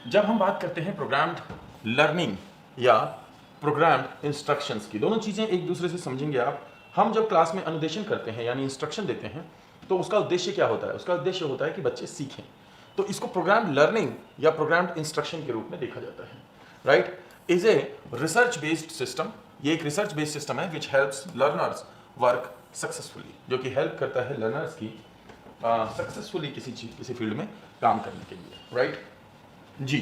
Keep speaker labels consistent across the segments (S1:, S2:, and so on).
S1: जब हम बात करते हैं प्रोग्राम्ड लर्निंग या प्रोग्राम्ड इंस्ट्रक्शंस की, दोनों चीज़ें एक दूसरे से समझेंगे आप। हम जब क्लास में अनुदेशन करते हैं यानी इंस्ट्रक्शन देते हैं तो उसका उद्देश्य क्या होता है? उसका उद्देश्य होता है कि बच्चे सीखें। तो इसको प्रोग्राम्ड लर्निंग या प्रोग्राम्ड इंस्ट्रक्शन के रूप में देखा जाता है। Right is a research based system. ये एक रिसर्च बेस्ड सिस्टम है which helps learners work successfully, जो कि हेल्प करता है लर्नर्स की सक्सेसफुली किसी फील्ड में काम करने के लिए। राइट जी,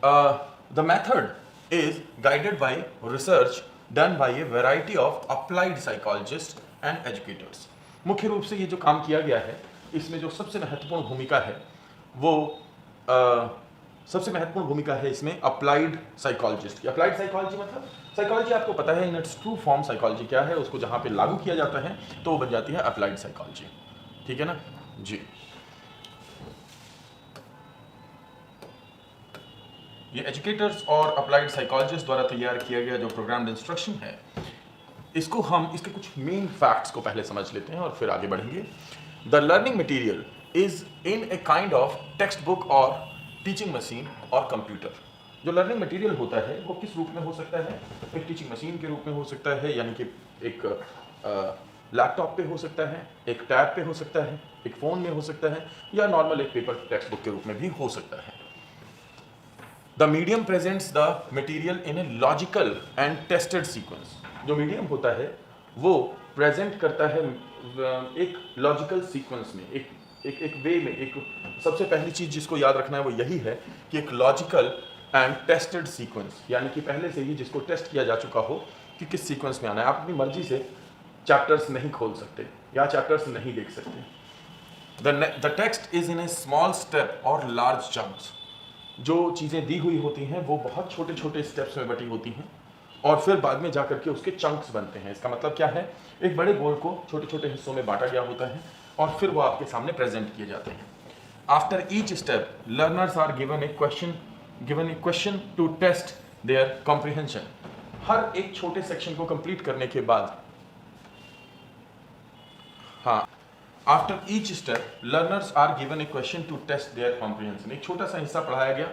S1: the method is guided by research done by a variety of applied psychologists and educators। मुख्य रूप से ये जो काम किया गया है इसमें जो सबसे महत्वपूर्ण भूमिका है वो सबसे महत्वपूर्ण भूमिका है इसमें अप्लाइड साइकोलॉजिस्ट की। अप्लाइड साइकोलॉजी मतलब साइकोलॉजी आपको पता है in its true form psychology क्या है, उसको जहाँ पे लागू किया जाता है तो वो बन जाती है अप्लाइड साइकोलॉजी। ठीक है ना जी। ये एजुकेटर्स और अप्लाइड साइकोलॉजिस्ट द्वारा तैयार किया गया जो प्रोग्राम्ड इंस्ट्रक्शन है, इसको हम इसके कुछ मेन फैक्ट्स को पहले समझ लेते हैं और फिर आगे बढ़ेंगे। The learning material is in a kind of text book और टीचिंग मशीन और कंप्यूटर। जो लर्निंग मटेरियल होता है वो किस रूप में हो सकता है? एक टीचिंग मशीन के रूप में हो सकता है, यानी कि एक लैपटॉप पे हो सकता है, एक टैब पे हो सकता है, एक फ़ोन में हो सकता है, या नॉर्मल एक पेपर टेक्स्ट बुक के रूप में भी हो सकता है। The medium presents the material in a logical and tested sequence। जो मीडियम होता है वो प्रेजेंट करता है एक लॉजिकल सीक्वेंस में, एक वे में। एक सबसे पहली चीज जिसको याद रखना है वो यही है कि एक लॉजिकल एंड टेस्टेड सीक्वेंस, यानी कि पहले से ही जिसको टेस्ट किया जा चुका हो कि किस सीक्वेंस में आना है। आप अपनी मर्जी से चैप्टर्स नहीं खोल सकते या चैप्टर्स नहीं देख सकते। The text is in A small step और लार्ज चंक्स। जो चीज़ें दी हुई होती हैं वो बहुत छोटे छोटे स्टेप्स में बटी होती हैं और फिर बाद में जाकर के उसके चंक्स बनते हैं। इसका मतलब क्या है? एक बड़े गोल को छोटे छोटे हिस्सों में बांटा गया होता है और फिर वो आपके सामने प्रेजेंट किए जाते हैं। After each step learners are given a question to test their comprehension. हर एक छोटे सेक्शन को कंप्लीट करने के बाद, हाँ, after each step learners are given a question to test their comprehension. एक छोटा सा हिस्सा पढ़ाया गया,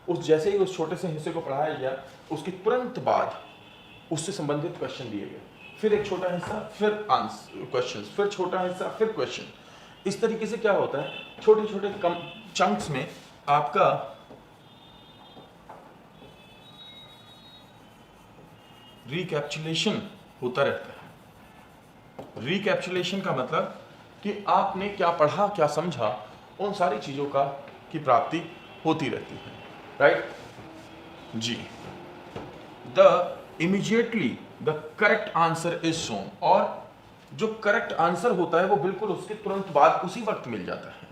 S1: उस जैसे ही उस छोटे से हिस्से को पढ़ाया गया उसके तुरंत बाद उससे संबंधित क्वेश्चन दिए गए, फिर एक छोटा हिस्सा, फिर आंसर क्वेश्चन, फिर छोटा हिस्सा, फिर क्वेश्चन। इस तरीके से क्या होता है, छोटे छोटे कम चंक्स में आपका रिकैप्चुलेशन होता रहता है। रिकैप्चुलेशन का मतलब कि आपने क्या पढ़ा, क्या समझा, उन सारी चीज़ों की प्राप्ति होती रहती है। राइट जी। Immediately the correct answer is shown. और जो करेक्ट आंसर होता है वो बिल्कुल उसके तुरंत बाद उसी वक्त मिल जाता है।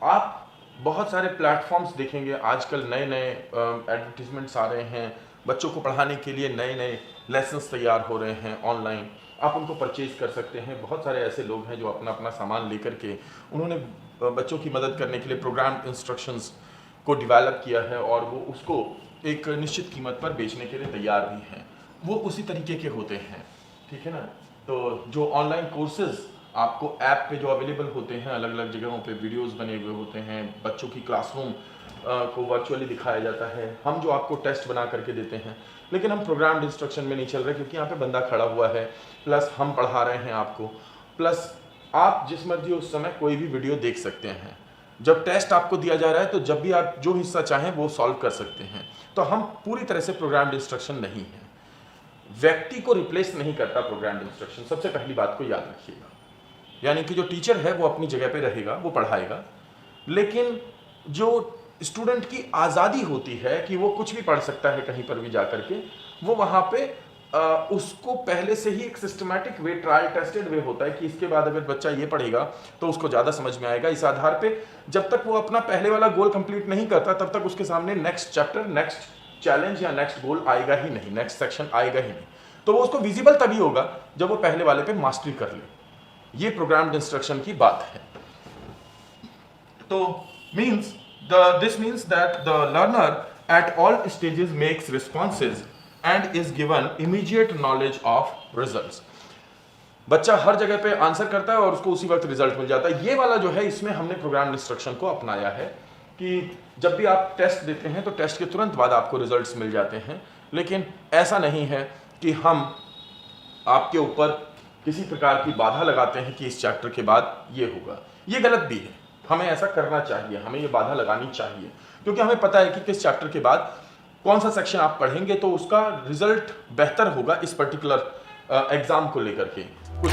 S1: आप बहुत सारे प्लेटफॉर्म्स देखेंगे आजकल, नए नए एडवर्टीजमेंट्स आ रहे हैं, बच्चों को पढ़ाने के लिए नए नए लेसन्स तैयार हो रहे हैं ऑनलाइन, आप उनको परचेज कर सकते हैं। बहुत सारे ऐसे लोग हैं जो अपना अपना सामान लेकर के उन्होंने बच्चों की मदद करने के लिए प्रोग्राम इंस्ट्रक्शंस को डेवलप किया है और वो उसको एक निश्चित कीमत पर बेचने के लिए तैयार भी हैं। वो उसी तरीके के होते हैं, ठीक है ना। तो जो ऑनलाइन कोर्सेज आपको ऐप पे जो अवेलेबल होते हैं, अलग अलग जगहों पे वीडियोस बने हुए होते हैं, बच्चों की क्लासरूम को वर्चुअली दिखाया जाता है, हम जो आपको टेस्ट बना करके देते हैं, लेकिन हम प्रोग्राम्ड इंस्ट्रक्शन में नहीं चल रहे क्योंकि यहाँ पे बंदा खड़ा हुआ है, प्लस हम पढ़ा रहे हैं आपको, प्लस आप जिस मर्जी उस समय कोई भी वीडियो देख सकते हैं। जब टेस्ट आपको दिया जा रहा है तो जब भी आप जो हिस्सा चाहें वो सॉल्व कर सकते हैं। तो हम पूरी तरह से प्रोग्राम्ड इंस्ट्रक्शन नहीं है, व्यक्ति को रिप्लेस नहीं करता प्रोग्राम्ड इंस्ट्रक्शन, सबसे पहली बात को याद रखिएगा। यानी कि जो टीचर है वो अपनी जगह पे रहेगा, वो पढ़ाएगा, लेकिन जो स्टूडेंट की आज़ादी होती है कि वो कुछ भी पढ़ सकता है कहीं पर भी जा करके, वो वहाँ पे उसको पहले से ही एक सिस्टमैटिक वे, ट्रायल टेस्टेड वे होता है कि इसके बाद अगर बच्चा ये पढ़ेगा तो उसको ज़्यादा समझ में आएगा। इस आधार पे जब तक वो अपना पहले वाला गोल कंप्लीट नहीं करता तब तक उसके सामने नेक्स्ट चैप्टर, नेक्स्ट चैलेंज या नेक्स्ट गोल आएगा ही नहीं, नेक्स्ट सेक्शन आएगा ही नहीं। तो वो उसको विजिबल तभी होगा जब वो पहले वाले पे मास्टरी कर ले। ये प्रोग्राम्ड इंस्ट्रक्शन की बात है। तो this means that the learner at all stages makes responses and is given immediate knowledge of results। बच्चा हर जगह पे आंसर करता है और उसको उसी वक्त रिजल्ट मिल जाता है। ये वाला जो है, इसमें हमने प्रोग्राम इंस्ट्रक्शन को अपनाया है कि जब भी आप टेस्ट देते हैं तो टेस्ट के तुरंत बाद आपको रिजल्ट्स मिल जाते हैं। लेकिन ऐसा नहीं है कि हम आपके ऊपर किसी प्रकार की बाधा लगाते हैं कि इस चैप्टर के बाद ये होगा। ये गलत भी है, हमें ऐसा करना चाहिए, हमें ये बाधा लगानी चाहिए, क्योंकि हमें पता है कि किस चैप्टर के बाद कौन सा सेक्शन आप पढ़ेंगे तो उसका रिजल्ट बेहतर होगा इस पर्टिकुलर एग्जाम को लेकर के। कुछ